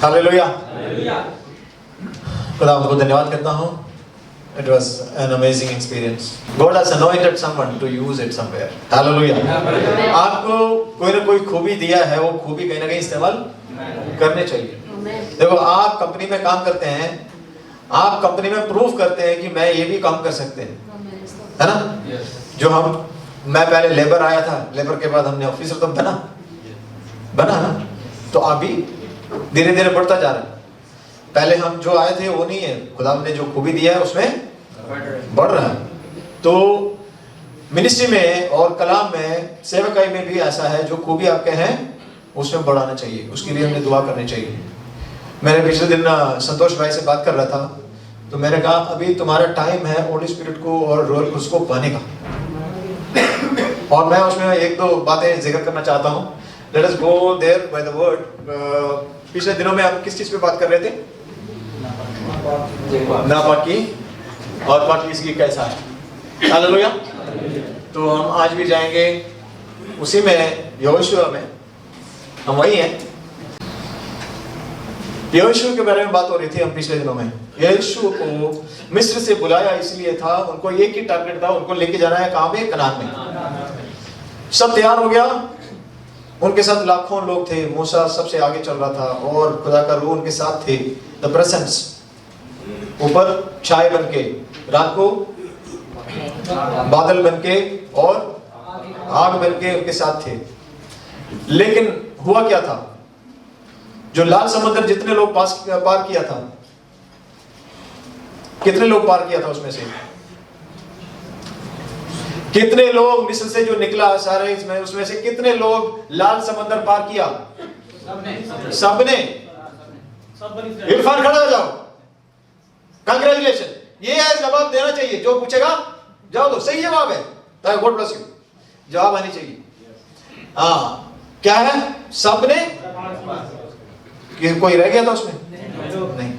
Hallelujah. खुदा को धन्यवाद करता हूँ। It was an amazing experience. God has anointed someone to use it somewhere. Hallelujah. आपको कोई ना कोई खूबी दिया है, वो खूबी कहीं ना कहीं इस्तेमाल करने चाहिए। देखो, आप कंपनी में काम करते हैं, आप कंपनी में प्रूव करते हैं कि मैं ये भी काम कर सकते हैं, है ना? जो मैं पहले लेबर आया था, लेबर के बाद हमने ऑफिसर तो बना ना, तो आप भी धीरे धीरे बढ़ता जा रहा है। पहले हम जो आए थे वो नहीं है, खुदा ने जो खूबी दिया है उसमें बढ़ रहा है। तो मिनिस्ट्री में और कलाम में, सेवकाई में भी ऐसा है, जो खूबी आपके हैं उसमें बढ़ाना चाहिए, उसके लिए हमें दुआ करनी चाहिए। मैंने पिछले दिन संतोष भाई से बात कर रहा था, तो मैंने कहा अभी तुम्हारा टाइम है होली स्पिरिट को और रोयल उसको पाने का, और मैं उसमें एक दो बातें जिक्र करना चाहता हूँ। Let us go there by the word. पिछले दिनों में हम किस चीज पे बात कर रहे थे? नापाकी और पाकी इसकी कैसा है। हालेलुया। तो हम आज भी जाएंगे उसी में, यहोशू में, हम वही हैं। यहोशू के बारे में बात हो रही थी हम पिछले दिनों में। यहोशू को मिस्र से बुलाया इसलिए था, उनको एक ही टारगेट था, उनको लेके जाना है कहाँ में? कनान में। सब तैयार हो गया, उनके साथ लाखों लोग थे, मूसा सबसे आगे चल रहा था और खुदा का रूह उनके साथ थे। द प्रेजेंस ऊपर छाए बन के, रात को बादल बन के और आग बन के उनके साथ थे। लेकिन हुआ क्या था? जो लाल समुद्र जितने लोग पार किया था, कितने लोग पार किया था उसमें से? कितने लोग मिस्र से जो निकला सारे इसमें, उसमें से कितने लोग लाल समंदर पार किया? सबने। इरफान खड़ा हो जाओ, कंग्रेचुलेशन। ये है जवाब देना चाहिए, जो पूछेगा जाओ दो, सही जवाब है, गॉड ब्लेस यू, जवाब आनी चाहिए। हाँ, क्या है? सबने। कोई रह गया था उसमें? नहीं।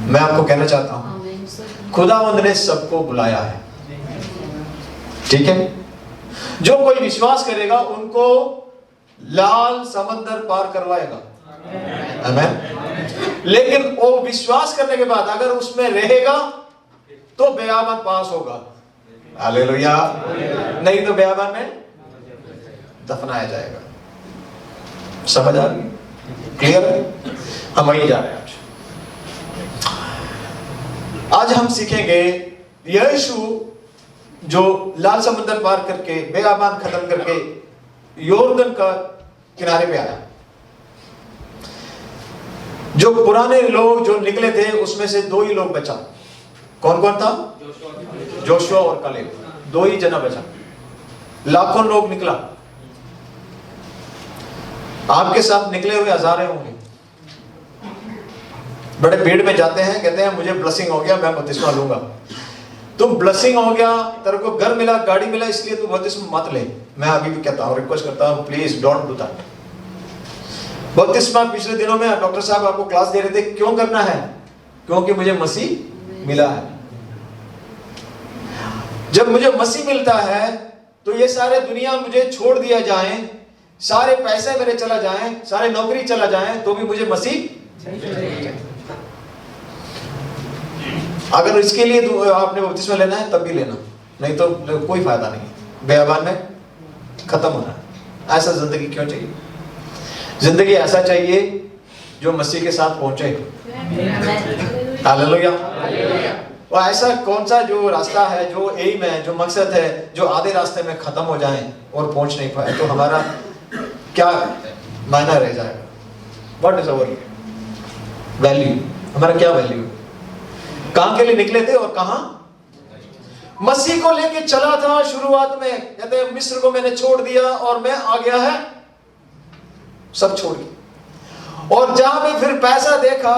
मैं आपको कहना चाहता हूं, खुदावंद ने सबको बुलाया है, ठीक है? जो कोई विश्वास करेगा उनको लाल समंदर पार करवाएगा। आमीन। लेकिन वो विश्वास करने के बाद अगर उसमें रहेगा तो बेयाबान पास होगा। हालेलुया। नहीं तो बेयाबान में दफनाया जाएगा। समझ आ गई? क्लियर है? हम वहीं जा रहे हैं आज हम सीखेंगे यहोशू जो लाल समुद्र पार करके, बेयाबान खत्म करके यॉर्दन का किनारे पे आया। जो पुराने लोग जो निकले थे उसमें से दो ही लोग बचा। कौन कौन था? जोशुआ और कालेब, दो ही जना बचा। लाखों लोग निकला, आपके साथ निकले हुए हजारे होंगे। बड़े भीड़ में जाते हैं, कहते हैं मुझे ब्लेसिंग हो गया, मैं बपतिस्मा लूंगा। तुम ब्लेसिंग हो गया, तेरे को घर मिला, गाड़ी मिला, इसलिए तू बपतिस्मा मत ले। मैं अभी भी कहता हूं, रिक्वेस्ट करता हूं, प्लीज डोंट डू दैट। बपतिस्मा पिछले दिनों में डॉक्टर साहब आपको क्लास दे रहे थे, क्यों करना है? क्योंकि मुझे मसीह मिला है। जब मुझे मसीह मिलता है तो ये सारे दुनिया मुझे छोड़ दिया जाए, सारे पैसे मेरे चला जाएं, सारे नौकरी चला जाएं, तो भी मुझे मसीह। अगर इसके लिए आपने बपतिस्मा लेना है तब भी लेना, नहीं तो कोई फायदा नहीं। बेयाबान में खत्म होना है। ऐसा जिंदगी क्यों चाहिए? जिंदगी ऐसा चाहिए जो मसीह के साथ पहुंचे। हालेलुया। और ऐसा कौन सा जो रास्ता है, जो एम है, जो मकसद है, जो आधे रास्ते में खत्म हो जाए और पहुंच नहीं पाए, तो हमारा क्या मायना रह जाएगा? What is our value? हमारा क्या वैल्यू? कहां के लिए निकले थे और कहां? मसीह को लेके चला था। शुरुआत में कहते हैं मिस्र को मैंने छोड़ दिया और मैं आ गया है, सब छोड़ के। और जहां पे फिर पैसा देखा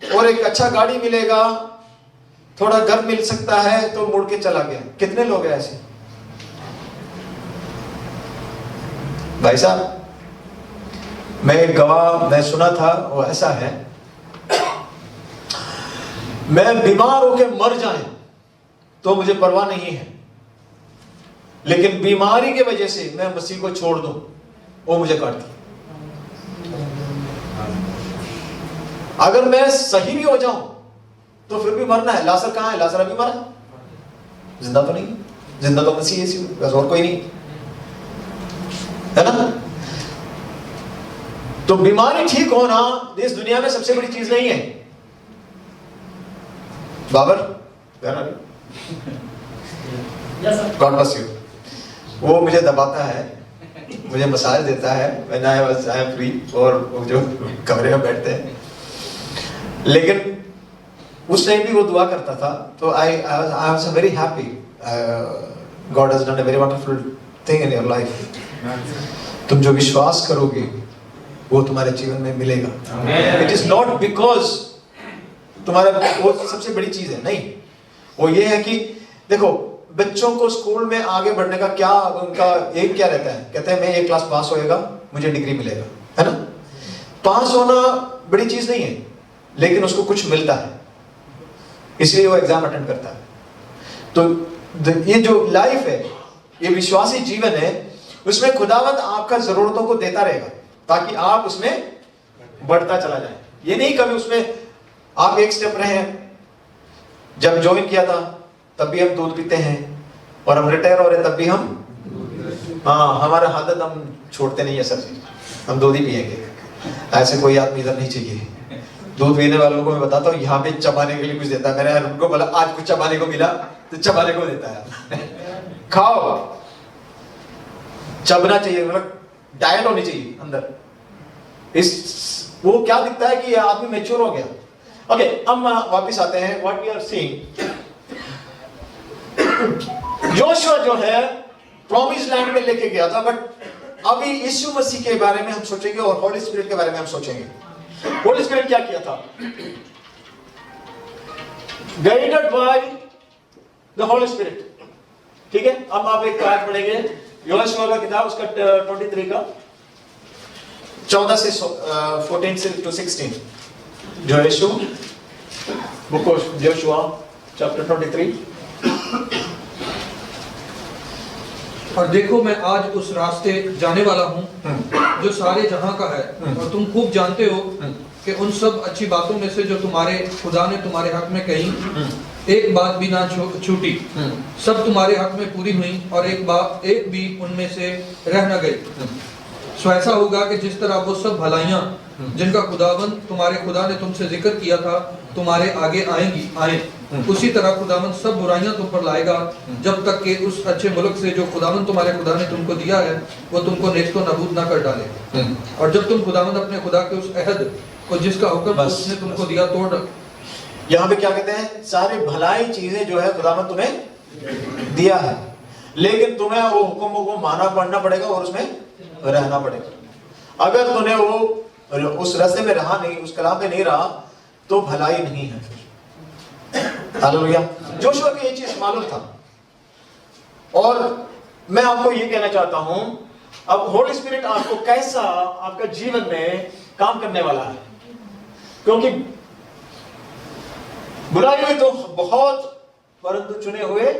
और एक अच्छा गाड़ी मिलेगा, थोड़ा घर मिल सकता है, तो मुड़ के चला गया। कितने लोग हैं ऐसे? भाई साहब, मैं एक गवाह मैं सुना था, वो ऐसा है, मैं बीमार होकर मर जाए तो मुझे परवाह नहीं है, लेकिन बीमारी की वजह से मैं मसीह को छोड़ दूं, वो मुझे काटती। अगर मैं सही भी हो जाऊं तो फिर भी मरना है। लाजर कहां है? लाजर अभी मरा, जिंदा तो नहीं, जिंदा तो मसीह यीशु, बस और कोई नहीं, है ना? तो बीमारी ठीक होना इस दुनिया में सबसे बड़ी चीज नहीं है। बाबर, गॉड ब्लेस यू, वो मुझे दबाता है, मुझे मसाज देता है, व्हेन आई एम फ्री, और वो जो कमरे में बैठते हैं। लेकिन उस टाइम भी वो दुआ करता था, तो I was very happy. God has done a very wonderful thing in your life. तुम जो विश्वास करोगे वो तुम्हारे जीवन में मिलेगा। इट इज नॉट बिकॉज तुम्हारा वो सबसे बड़ी चीज है, नहीं। वो ये है कि देखो, बच्चों को स्कूल में आगे बढ़ने का क्या उनका एक क्या रहता है, कहते हैं मैं एक क्लास पास होएगा मुझे डिग्री मिलेगा, है ना? पास होना बड़ी चीज नहीं है, लेकिन उसको कुछ मिलता है, इसलिए वो एग्जाम अटेंड करता है। तो ये जो लाइफ है, ये विश्वासी जीवन है, उसमें खुदावंद आपका जरूरतों को देता रहेगा ताकि आप उसमें बढ़ता चला जाए। ये नहीं कभी उसमें आप एक स्टेप रहे हैं। जब ज्वाइन किया था तब भी हम दूध पीते हैं, और हम रिटायर हो रहे हैं तब भी हम, हाँ, हमारा आदत हम छोड़ते नहीं है सर जी, हम दूध ही पिएंगे। ऐसे कोई आदमी इधर नहीं चाहिए। दूध पीने वालों को मैं बताता हूँ, यहाँ पे चबाने के लिए कुछ देता है। मैंने उनको बोला आज कुछ चबाने को मिला तो चबाने को देता है। खाओ, चबना चाहिए, मतलब डाइट होनी चाहिए अंदर। इस वो क्या दिखता है कि ये आदमी मैच्योर हो गया। ओके, अब वापस आते हैं what we are seeing. Joshua जो है प्रॉमिस लैंड में लेके गया था, बट अभी यीशु मसीह के बारे में हम सोचेंगे और होली स्पिरिट के बारे में हम सोचेंगे। होली स्पिरिट क्या किया था? Guided by the holy spirit. ठीक है, अब आप एक कार्ड पढ़ेंगे, योशुआ का किताब, उसका 23 का 14 से 14 से to 16। Joshua, book of Joshua chapter 23। और देखो मैं आज उस रास्ते जाने वाला हूँ जो सारे जहां का है, और तुम खूब जानते हो कि उन सब अच्छी बातों में से जो तुम्हारे खुदा ने तुम्हारे हक में कही, एक बात भी ना छूटी, सब तुम्हारे हक में पूरी हुई, और एक भी उनमें से रह न गई। सो ऐसा होगा कि जिस तरह वो सब भलाइयाँ जिनका खुदावंद तुम्हारे खुदा ने तुमसे जिक्र किया था तुम्हारे आगे आए, उसी तरह खुदावंद सब बुराइयां तुम पर लाएगा, जब तक कि उस अच्छे मुल्क से जो खुदावंद तुम्हारे खुदा ने तुमको दिया है वो तुमको नेस्तो नबूद ना कर डाले। और जब तुम खुदावंद अपने खुदा के उस अहद को जिसका हुक्म उसने तुमको दिया तोड़। यहाँ पे क्या कहते हैं? सारी भलाई चीजें जो है खुदावंद तुम्हें दिया है, लेकिन तुम्हें वो हुक्मों को मानना पड़ना पड़ेगा और उसमें रहना पड़ेगा। अगर तुमने वो उस रास्ते में रहा नहीं, उस कलाम में नहीं रहा, तो भलाई नहीं है फिर। हालेलुया। जोशुआ को ये चीज मालूम था। और मैं आपको ये कहना चाहता हूं, अब होली स्पिरिट आपको कैसा आपका जीवन में काम करने वाला है, क्योंकि बुराई हुई तो बहुत, परंतु चुने हुए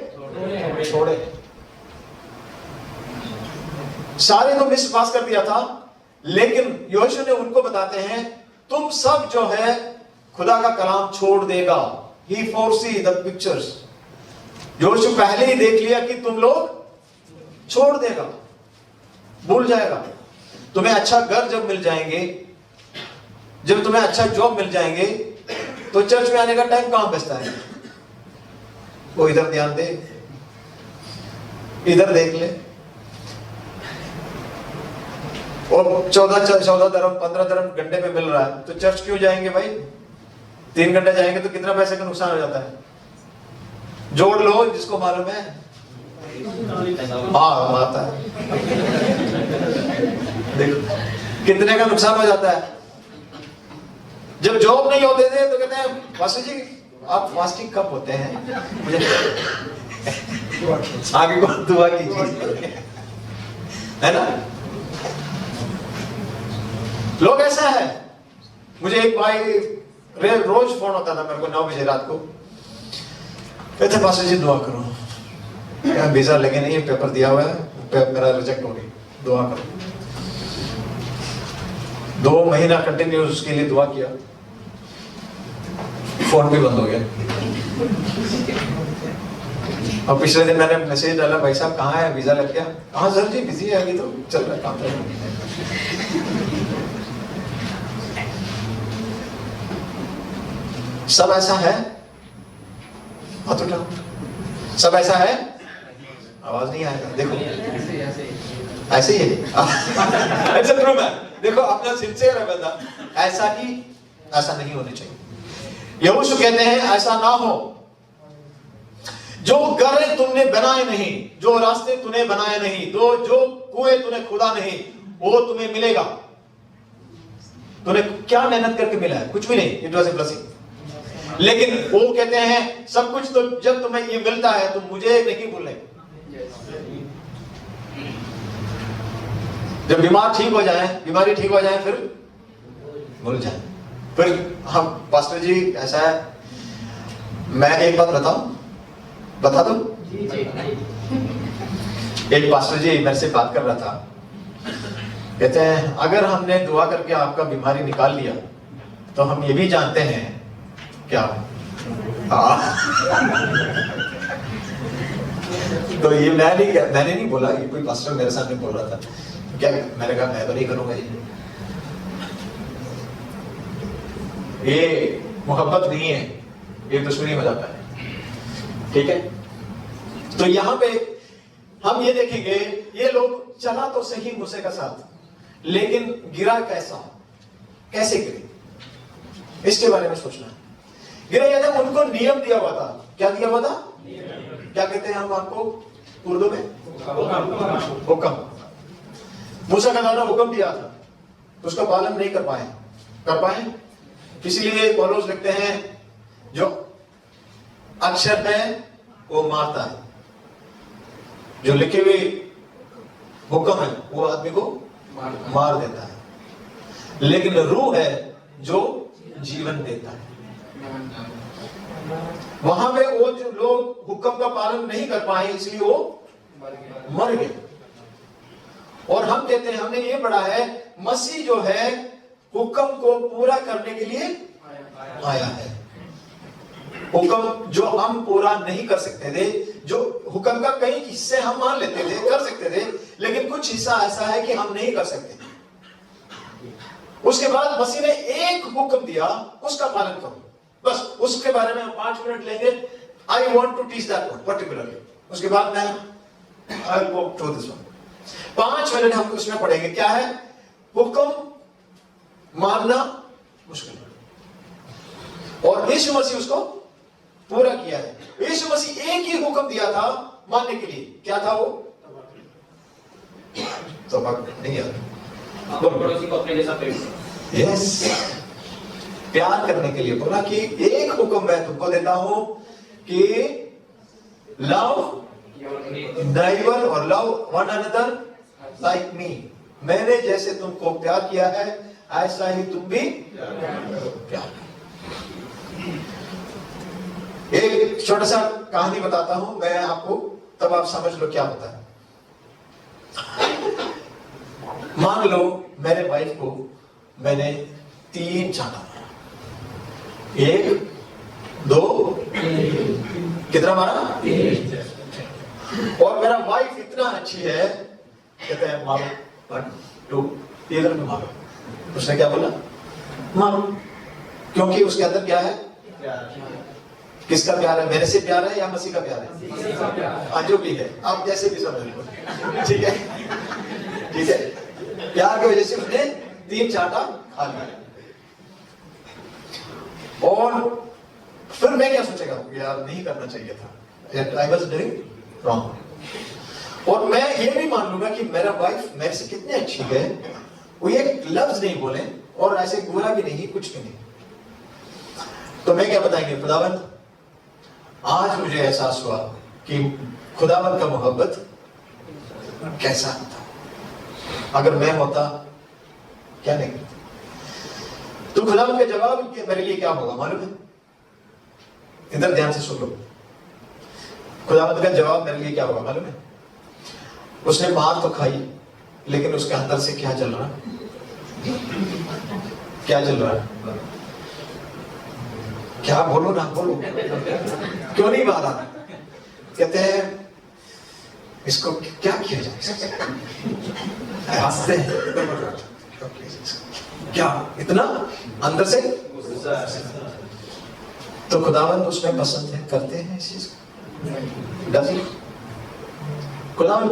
थोड़े। सारे तो मिस पास कर दिया था, लेकिन यहोशू ने उनको बताते हैं तुम सब जो है खुदा का कलाम छोड़ देगा। He foresee the pictures। यहोशू पहले ही देख लिया कि तुम लोग छोड़ देगा, भूल जाएगा। तुम्हें अच्छा घर जब मिल जाएंगे, जब तुम्हें अच्छा जॉब मिल जाएंगे, तो चर्च में आने का टाइम कहां बचता है? वो इधर ध्यान दे, इधर देख ले, और 14 धर्म 15 धर्म घंटे पे मिल रहा है, तो चर्च क्यों जाएंगे भाई? 3 घंटे जाएंगे तो कितना पैसे का नुकसान हो जाता है? जोड़ लो जिसको मालूम है। हाँ, आता है। देखो कितने का नुकसान हो जाता है। जब जॉब नहीं होते थे तो कहते हैं पास्टर जी आप फास्टिंग कब होते हैं? मुझे आगे को दुआ कीजिए, है ना? लोग ऐसा है। मुझे एक भाई रोज फोन होता था मेरे को 9 बजे रात को, कहते पास्टर जी दुआ करो, वीजा लेके नहीं, पेपर दिया हुआ है, मेरा रिजेक्ट हो गई, दुआ करो। 2 महीना कंटिन्यू उसके लिए दुआ किया। फोन भी बंद हो गया। और पिछले दिन मैंने मैसेज डाला, भाई साहब कहाँ है, वीजा लग गया? हाँ सर जी बिजी है, अभी तो चल रहा है काम चल रहा है। सब ऐसा है? हाथ उठाओ। सब ऐसा है? आवाज नहीं आएगा, देखो ऐसे ही है। ऐसा ट्रू मैन, देखो अपना सिंसियर है बंदा, ऐसा ही ऐसा नहीं होना चाहिए। यहोशू कहते हैं ऐसा ना हो। जो गरे तुमने बनाए नहीं, जो रास्ते तूने बनाए नहीं, जो कुएं तूने खुदा नहीं, वो तुम्हें मिलेगा। तूने क्या मेहनत करके मिला है? कुछ भी नहीं, इट वाज ए ब्लेसिंग। लेकिन वो कहते हैं सब कुछ तो जब तुम्हें ये मिलता है तो मुझे नहीं भूलने। जब बीमार ठीक हो जाए, बीमारी ठीक हो जाए, फिर भूल जाए। फिर हम पास्टर जी ऐसा है, मैं एक बात बता दूं? एक पास्टर जी मेरे से बात कर रहा था, कहते हैं अगर हमने दुआ करके आपका बीमारी निकाल लिया तो हम ये भी जानते हैं क्या? तो ये मैंने नहीं बोला, ये कोई पास्टर मेरे सामने बोल रहा था। क्या मैंने कहा मैं तो नहीं करूंगा ये मोहब्बत नहीं है, ये दुश्मनी हो जाता है। ठीक है, तो यहां पे हम ये देखेंगे, ये लोग चला तो सही मूसे का साथ, लेकिन गिरा कैसे गिरे, इसके बारे में सोचना है। गिरा यानी उनको नियम दिया हुआ था। क्या दिया हुआ था? क्या कहते हैं हम आपको उर्दू में? हुक्म। मूसा का द्वारा हुक्म दिया था, उसका पालन नहीं कर पाए। इसलिए पौलुस लिखते हैं जो अक्षर है वो मारता है, जो लिखे हुए हुक्म है वो आदमी को मार देता है, लेकिन रूह है जो जीवन देता है। वहां पे वो जो लोग हुक्म का पालन नहीं कर पाए, इसलिए वो मर गए। और हम कहते हैं, हमने ये पढ़ा है, मसीह जो है हुक्म को पूरा करने के लिए आया है। हुक्म जो हम पूरा नहीं कर सकते थे, जो हुक्म का कई हिस्से हम मान लेते थे, कर सकते थे, लेकिन कुछ हिस्सा ऐसा है कि हम नहीं कर सकते। उसके बाद मसीह ने एक हुक्म दिया, उसका पालन करो। बस उसके बारे में हम 5 मिनट लेंगे। I want to teach that one particularly. उसके बाद मैं I will go through this one. 5 minute हम उसमें पढ़ेंगे। क्या है? हुक्म मानना मुश्किल है, और यीशु मसीह उसको पूरा किया है। यीशु मसीह एक ही हुक्म दिया था मानने के लिए। क्या था वो? तो नहीं याद, पड़ोसी को अपने जैसा प्रेम। यस, प्यार करने के लिए बोला कि एक हुक्म मैं तुमको देता हूं कि लव नेबर और love one another like me. मैंने जैसे तुमको प्यार किया है ऐसा ही तुम भी प्यार करो। एक छोटा सा कहानी बताता हूं मैं आपको, तब आप समझ लो क्या होता है। मान लो मेरे वाइफ को मैंने 3 चांटा मारा, 1 2 कितना मारा? और मेरा वाइफ इतना अच्छी है, कहते हैं मारो 1 2 इधर में मारो। उसने क्या बोला? मारो, क्योंकि उसके अंदर क्या है? किसका प्यार है? मेरे से प्यार है या मसीह का प्यार है? हाँ, जो भी है, आप जैसे भी समझ लो। ठीक है, ठीक है। प्यार की वजह से उसने 3 चांटा खा लिया। और फिर मैं क्या सोचेगा? यार नहीं करना चाहिए था, आई वाज डूइंग रॉन्ग। और मैं ये भी मान लूंगा कि मेरा वाइफ मेरे से कितनी अच्छी है, वो एक लफ्ज नहीं बोले और ऐसे बुरा भी नहीं, कुछ भी नहीं, तो मैं क्या बताएंगे? खुदावंद, आज मुझे एहसास हुआ कि खुदावंद का मोहब्बत कैसा था। अगर मैं होता क्या नहीं करता। तो खुदावंद का जवाब मेरे लिए क्या होगा मालूम है? इधर ध्यान से सुन लो। खुदावंद का जवाब मेरे लिए क्या होगा मालूम है? उसने मार तो खाई, लेकिन उसके अंदर से क्या चल रहा है? क्या चल रहा है? क्या बोलो ना बोलो, क्यों नहीं मारा? कहते हैं इसको क्या किया जाए, हंसते हैं, क्या इतना अंदर से। तो खुदावंद उसमें पसंद है, करते हैं इस चीज को। खुदावंद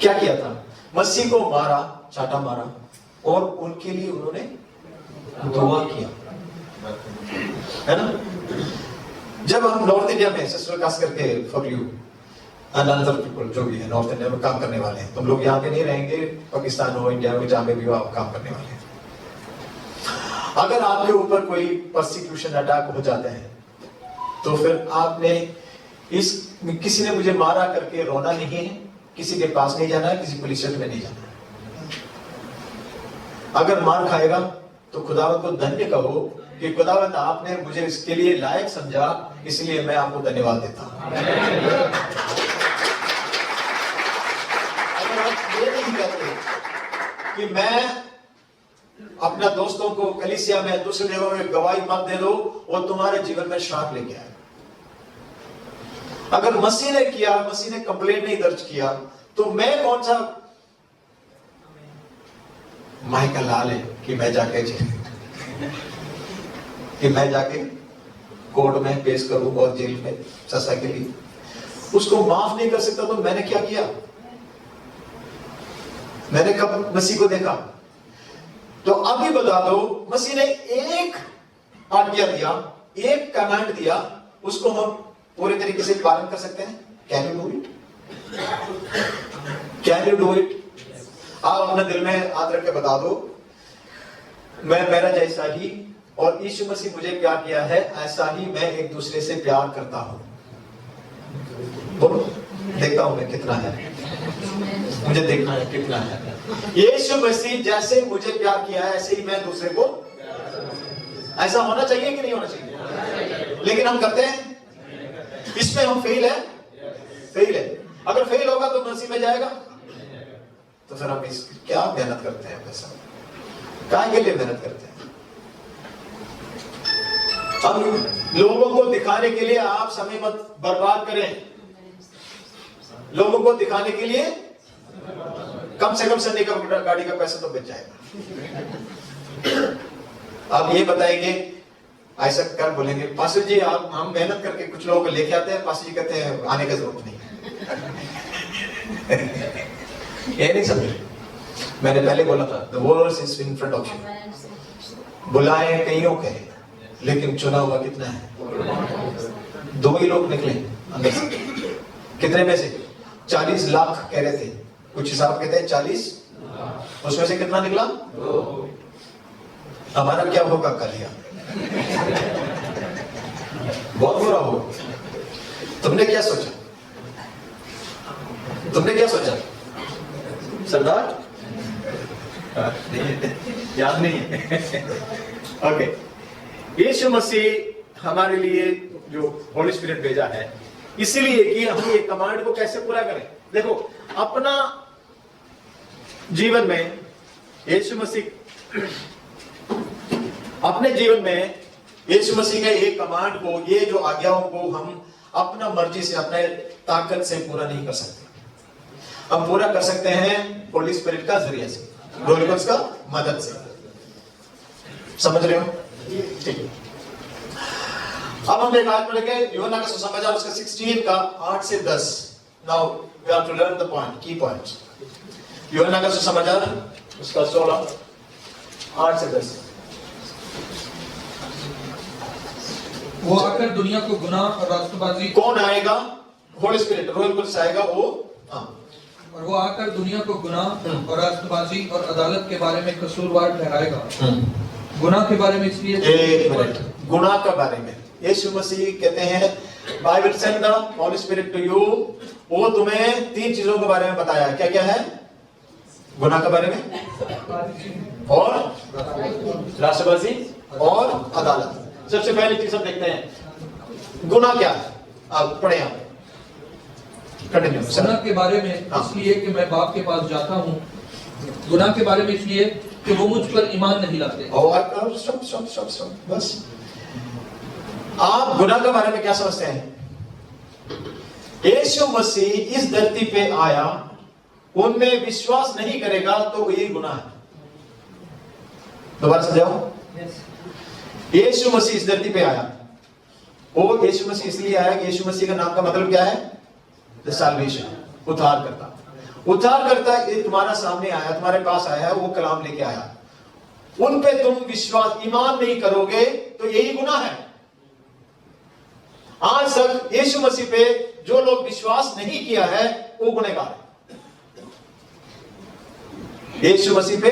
क्या किया था? मसीह को मारा, चाटा मारा, और उनके लिए उन्होंने दुआ किया, है ना? जब हम नॉर्थ इंडिया में, सिस्टर खास करके for you and other people जो भी है नॉर्थ इंडिया में काम करने वाले हैं, तुम लोग यहाँ पे नहीं रहेंगे, पाकिस्तान हो, इंडिया में, जहाँ पे भी हो आप काम करने वाले हैं। अगर आपके ऊपर कोई परसिक्यूशन अटैक हो जाते हैं तो फिर आपने किसी ने मुझे मारा करके रोना नहीं है, किसी के पास नहीं जाना है, किसी पुलिस स्टेशन में नहीं जाना है। अगर मार खाएगा तो खुदावंद को धन्य कहो कि खुदावंद आपने मुझे इसके लिए लायक समझा, इसलिए मैं आपको धन्यवाद देता हूं। अगर आप ये नहीं कहते कि मैं अपना दोस्तों को कलीसिया में, दूसरे जगहों में गवाही मत दे दो, वो तुम्हारे जीवन में श्राप लेके आए। अगर मसीह ने किया, मसीह ने कंप्लेंट नहीं दर्ज किया, तो मैं कौन सा माइकल लाल है कि मैं जाके कोर्ट में पेश करूं और जेल में सजा के लिए उसको माफ नहीं कर सकता। तो मैंने क्या किया? मैंने कब मसीह को देखा? तो अभी बता दो, मसीह ने एक आज्ञा दिया, एक कमांड दिया, उसको हम पूरे तरीके से पालन कर सकते हैं। Can you do it? Can you do it? आप अपने दिल में हाथ रख के बता दो, मैं मेरा जैसा ही और यीशु मसीह मुझे प्यार किया है, ऐसा ही मैं एक दूसरे से प्यार करता हूं। बोलो, देखता हूं मैं कितना है, मुझे देखना है कितना है। यीशु मसीह जैसे मुझे प्यार किया है, ऐसे ही मैं दूसरे को। ऐसा होना चाहिए कि नहीं होना चाहिए? लेकिन हम करते हैं, इसमें हम फेल है, फेल है। अगर फेल होगा तो मसीह में जाएगा, तो फिर हम इस क्या मेहनत करते हैं? पैसा काहे के लिए मेहनत करते हैं? हम लोगों को दिखाने के लिए आप समय मत बर्बाद करें। लोगों को दिखाने के लिए कम से कम सन्नी का गाड़ी का पैसा तो बच जाएगा। आप ये बताएंगे, ऐसा कर बोलेंगे, पास्टर जी आप हम मेहनत करके कुछ लोगों को लेके आते हैं, पास्टर जी कहते हैं आने की जरूरत नहीं। ये नहीं समझे? मैंने पहले बोला था, the world is in front of you। बुलाए कईयों के, लेकिन चुना हुआ कितना है? 2 ही लोग निकले अंदर से। कितने में से? 40 लाख कह रहे थे, कुछ हिसाब कहते हैं 40, उसमें से कितना निकला? 2। हमारा क्या होगा कल? बहुत बुरा हो। तुमने क्या सोचा? तुमने क्या सोचा? सरदार याद नहीं है। ओके, यीशु मसीह हमारे लिए जो होली स्पिरिट भेजा है, इसलिए कि हम ये कमांड को कैसे पूरा करें। देखो, अपना जीवन में यीशु मसीह, अपने जीवन में यीशु मसीह के एक कमांड को, ये जो आज्ञाओं को हम अपना मर्जी से, अपने ताकत से पूरा नहीं कर सकते। हम पूरा कर सकते हैं होली स्पिरिट का जरिए से, होली गोस्ट का मदद से। समझ रहे हो? ठीक। अब हम एक आयत पढ़ेंगे, यूहन्ना का सुसमाचार उसका 16 का 8 से 10। Now we have to learn the point, key points. यूहन्ना का सुसमाचार उसका 16 8 से 10। वो आकर दुनिया को गुनाह और राष्ट्रबाजी, कौन आएगा? होली स्पिरिट, रोल गोस्ट आएगा वो। हाँ, और वो आकर दुनिया को गुनाह और राष्ट्रबाजी और अदालत के बारे में कसूरवार ठहराएगा। गुनाह के बारे में इसलिए, एक मिनट, गुनाह के बारे में यीशु मसीह कहते हैं, Bible send the holy spirit to you. वो तुम्हें 3 चीजों के बारे में बताया। क्या क्या है? गुनाह के बारे में, और राष्ट्रबाजी और अदालत। सबसे पहली चीज हम देखते हैं, गुनाह क्या है। आप पढ़े, आप कंटिन्यू। गुनाह के बारे में इसलिए कि मैं बाप के पास जाता हूँ। गुनाह के बारे में इसलिए कि वो मुझ पर ईमान नहीं लाते। और स्टॉप, बस। आप गुनाह के बारे में क्या समझते हैं? यीशु मसीह इस धरती पे आया, उनमें विश्वास नहीं करेगा तो यही गुनाह है। दोबारा समझाओ। यीशु मसीह इस धरती पे आया, वो यीशु मसीह इसलिए आया कि यीशु मसीह का नाम का मतलब क्या है? द साल्वेशन, उद्धार करता। उद्धार करता ये तुम्हारा सामने आया, तुम्हारे पास आया है, वो कलाम लेके आया, उन पे तुम विश्वास ईमान नहीं करोगे तो यही गुनाह है। आज तक यीशु मसीह पे जो लोग विश्वास नहीं किया है वो गुनहगार है। यीशु मसीह पे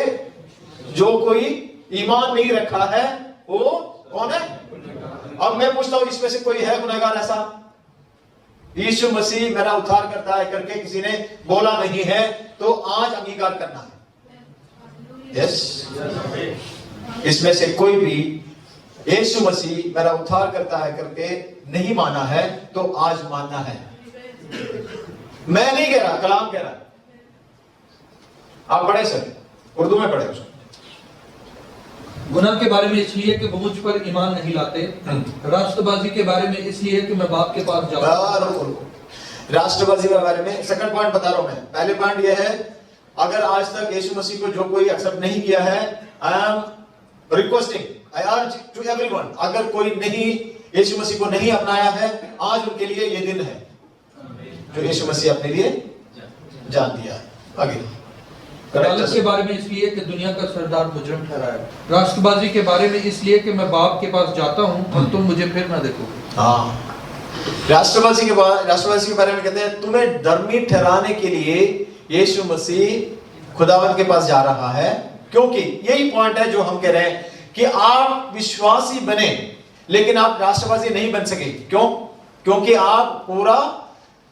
जो कोई ईमान नहीं रखा है वो कौन है? अब मैं पूछता हूं, इसमें से कोई है गुनहगार ऐसा? यीशु मसीह मेरा उद्धार करता है करके किसी ने बोला नहीं है तो आज अंगीकार करना है। यस, इसमें से कोई भी यीशु मसीह मेरा उद्धार करता है करके नहीं माना है तो आज मानना है। मैं नहीं कह रहा, कलाम कह रहा। आप पढ़े सर, उर्दू में पढ़े उसको। गुनाह के बारे में इसलिए कि वो मुझ पर ईमान नहीं लाते। राष्ट्रबाजी के बारे में इसलिए कि मैं बाप के पास जाऊं। राष्ट्रबाजी के बारे में सेकंड पॉइंट बता रहा हूं मैं। पहले पॉइंट यह है, अगर आज तक यीशु मसीह को जो कोई एक्सेप्ट नहीं किया है, I am requesting, I urge to everyone, अगर कोई नहीं यीशु मसीह को नहीं अपनाया है, आज उनके लिए ये दिन है जो यीशु मसीह अपने लिए जान दिया है। आगे अदालत के बारे में इसलिए कि दुनिया का सरदार मुजरिम ठहराया। राष्ट्रबाजी के बारे में इसलिए कि मैं बाप के पास जाता हूं और तुम मुझे फिर ना देखोगे। हाँ, राष्ट्रवासी के बारे में कहते हैं तुम्हें धर्मी ठहराने के लिए यीशु मसीह खुदावंत के पास जा रहा है, क्योंकि यही पॉइंट है जो हम कह रहे हैं कि आप विश्वासी बने लेकिन आप राष्ट्रवासी नहीं बन सके। क्यों? क्योंकि आप पूरा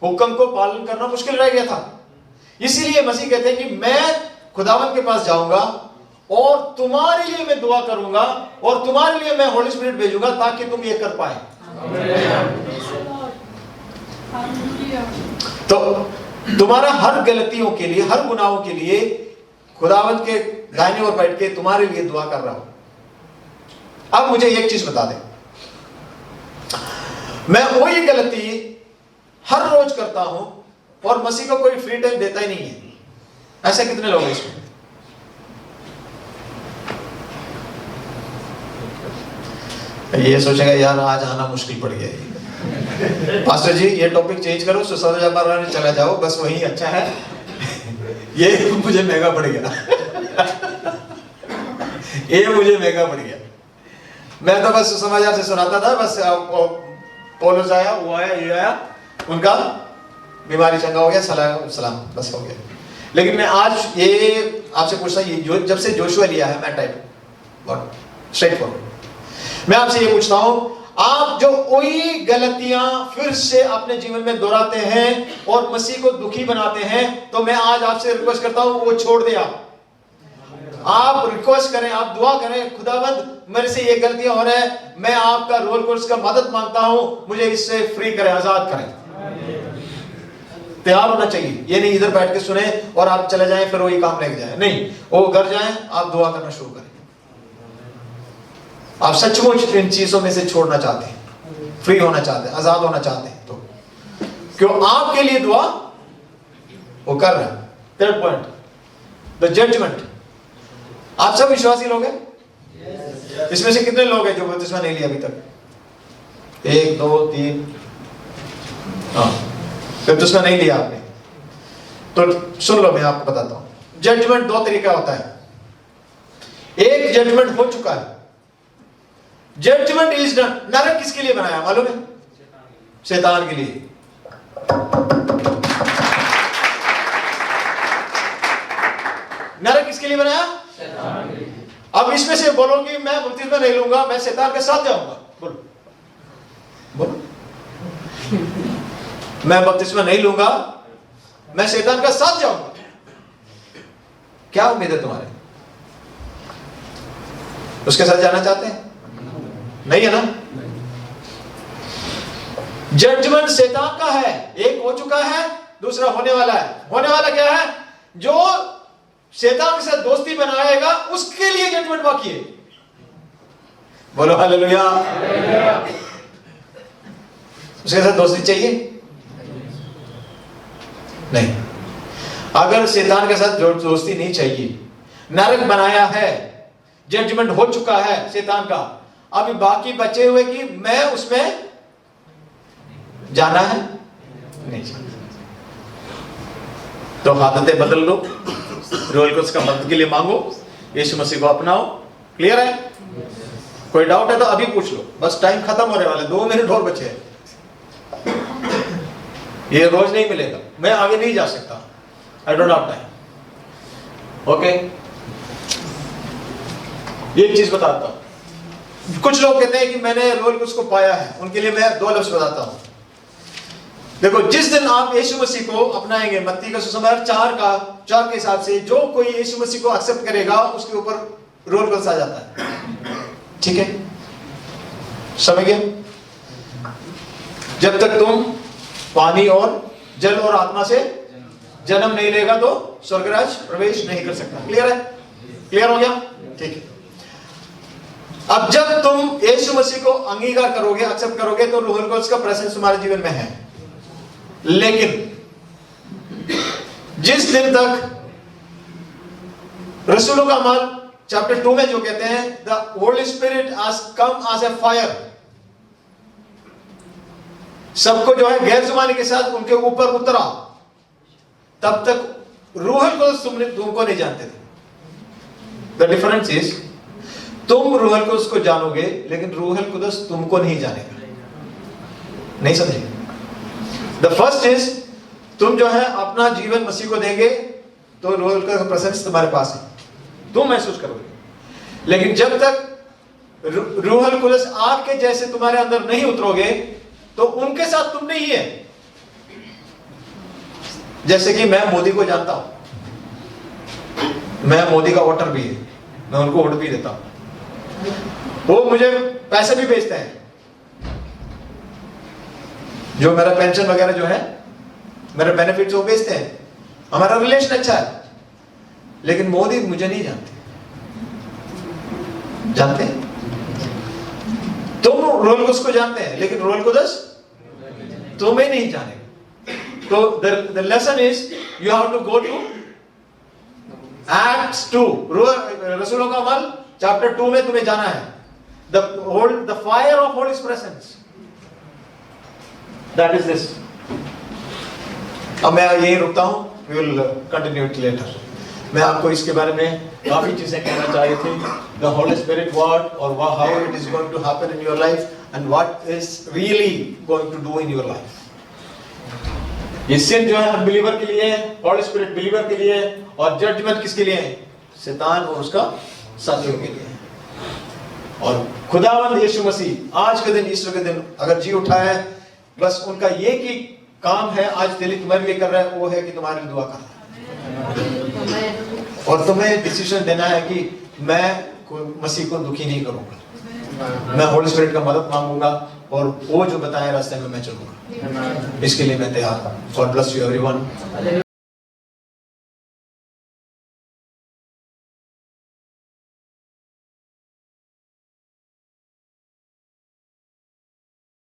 हुक्म को पालन करना मुश्किल रह गया था। इसीलिए मसीह कहते हैं कि मैं खुदावंत के पास जाऊंगा और तुम्हारे लिए मैं दुआ करूंगा और तुम्हारे लिए मैं होली स्पिरिट भेजूंगा ताकि तुम ये कर पाए। तो तुम्हारा हर गलतियों के लिए, हर गुनाहों के लिए खुदावंत के दाहिने ओर बैठ के तुम्हारे लिए दुआ कर रहा हूं। अब मुझे एक चीज बता दे, मैं वही गलती हर रोज करता हूं और मसीह को कोई फ्री टाइम देता ही नहीं है। ऐसे कितने लोग हैं इसमें? ये सोचेगा यार आज आना मुश्किल पड़ गया। पास्टर जी ये टॉपिक चेंज करो, सुसमाचार में चला जाओ, बस वही अच्छा है। ये मुझे महंगा पड़ गया। ये मुझे महंगा पड़ गया। मैं तो बस सुसमाचार से सुनाता था, बस पौलुस आया, वो आया, ये आया, उनका बीमारी चंगा हो गया, सलाम, बस हो गया। लेकिन मैं आज ये आपसे पूछता, ये जो जब से जोशुआ लिया है, मैं टाइप स्ट्रेट फॉरवर्ड, मैं आपसे ये पूछता हूं, आप जो वही गलतियां फिर से अपने जीवन में दोहराते हैं और मसीह को दुखी बनाते हैं, तो मैं आज आपसे रिक्वेस्ट करता हूं वो छोड़ दे। आप रिक्वेस्ट करें, आप दुआ करें, खुदावंद मेरे से ये गलतियां हो रही है, मैं आपका रोल कोर्स का मदद मांगता हूं, मुझे इससे फ्री करें, आजाद करें। तैयार होना चाहिए, ये नहीं इधर बैठ के सुने और आप चले जाएं फिर वही काम लेके जाएं, नहीं, वो घर जाएं, आप दुआ करना शुरू करें। आप सचमुच इन चीजों में से छोड़ना चाहते हैं, फ्री होना चाहते हैं, आजाद होना चाहते हैं, तो क्यों आपके लिए दुआ वो कर रहा है। Third point, the judgment. आप सब विश्वासी लोग हैं? इसमें से कितने लोग हैं जो बपतिस्मा नहीं लिया अभी तक? 1 2 3, हाँ, बपतिस्मा नहीं लिया आपने, तो सुन लो, मैं आपको बताता हूं। जजमेंट 2 तरीका होता है। एक जजमेंट हो चुका है, जजमेंट इज डन। नरक किसके लिए बनाया मालूम है? शैतान के लिए। नरक किसके लिए बनाया? शैतान के लिए। अब इसमें से बोलो कि मैं बपतिस्मा नहीं लूंगा, मैं शैतान के साथ जाऊंगा, बोलो बोलो, मैं बपतिस्मा नहीं लूंगा, मैं शैतान का साथ जाऊंगा। क्या उम्मीद है तुम्हारे? उसके साथ जाना चाहते हैं? नहीं है ना? जजमेंट शैतान का है, एक हो चुका है, दूसरा होने वाला है। होने वाला क्या है? जो शैतान के साथ दोस्ती बनाएगा उसके लिए जजमेंट बाकी है। बोलो हालेलुया। उसके साथ दोस्ती चाहिए? नहीं। अगर शैतान के साथ दोस्ती नहीं चाहिए, नरक बनाया है, जजमेंट हो चुका है शैतान का, अभी बाकी बचे हुए कि मैं उसमें जाना है, नहीं जाना। तो आदतें बदल लो, रोल को उसका मदद के लिए मांगो, यीशु मसीह को अपनाओ। क्लियर है? कोई डाउट है तो अभी पूछ लो, बस टाइम खत्म होने वाला है, 2 मिनट और बचे हैं। ये रोज नहीं मिलेगा, मैं आगे नहीं जा सकता, I don't have time. Okay, एक चीज बताता हूं। कुछ लोग कहते हैं कि मैंने रोल को पाया है, उनके लिए मैं 2 लफ्ज बताता हूं। देखो, जिस दिन आप यीशु मसीह को अपनाएंगे, मत्ती का सुसमाचार 4 के हिसाब से, जो कोई यीशु मसीह को एक्सेप्ट करेगा उसके ऊपर रोल कॉल आ जाता है। ठीक है, समझ गए? जब तक तुम पानी और जल और आत्मा से जन्म नहीं लेगा तो स्वर्गराज प्रवेश नहीं कर सकता। क्लियर है? क्लियर हो गया? ठीक है। अब जब तुम यीशु मसीह को अंगीकार करोगे, एक्सेप्ट करोगे, तो रूह का प्रेजेंस तुम्हारे जीवन में है। लेकिन जिस दिन तक रसूलों का अमल चैप्टर 2 में जो कहते हैं, the holy spirit has come as a fire, सबको जो है गैर जुबानी के साथ उनके ऊपर उतरा, तब तक रूह को तुमको नहीं जानते थे। द डिफरेंस इज, तुम रूह कुदस को जानोगे लेकिन रूह कुदस तुमको नहीं जानेगा। नहीं समझे? द फर्स्ट इज, तुम जो है अपना जीवन मसीह को देंगे तो रूह का प्रेजेंस तुम्हारे पास है, तुम महसूस करोगे। लेकिन जब तक रूह कुदस आपके जैसे तुम्हारे अंदर नहीं उतरोगे तो उनके साथ तुम नहीं है। जैसे कि मैं मोदी को जानता हूं, मैं मोदी का वोटर भी है, मैं उनको वोट भी देता हूं, वो मुझे पैसे भी भेजते हैं, जो मेरा पेंशन वगैरह जो है, मेरे बेनिफिट्स वो भेजते हैं, हमारा रिलेशन अच्छा है। लेकिन मोदी मुझे नहीं जानते। जानते हैं? तुम रोल कुदस को जानते हैं लेकिन रोल कुदस तुम्हें नहीं जानेगा। तो the lesson is you have to go to Acts 2, रसूलों का अमल चैप्टर 2 में तुम्हें जाना है। The fire of Holy presence, that is this. अब मैं यही रुकता हूं, we will continue it later. मैं आपको इसके बारे में काफी चीजें कहना चाहिए थी, the Holy Spirit what or how it is going to happen in your life and what is really going to do in your life. ये sin जो है अनबिलीवर के लिए है, Holy Spirit बिलीवर के लिए है, और जजमेंट किसके लिए है? शैतान और उसका साथियों के लिए। और खुदावंद यीशु मसीह आज के दिन, ईस्टर के दिन अगर जी उठा है, बस उनका ये की काम है आज दिल्ली तुम्हारे लिए कर रहा है, वो है कि तुम्हारे लिए दुआ कर रहा है। और तुम्हें डिसीजन देना है कि मैं मसीह को दुखी नहीं करूंगा, मैं होली स्पिरिट का मदद मांगूंगा और वो जो बताए रास्ते में मैं चलूंगा। इसके लिए मैं तैयार हूं। God bless you everyone.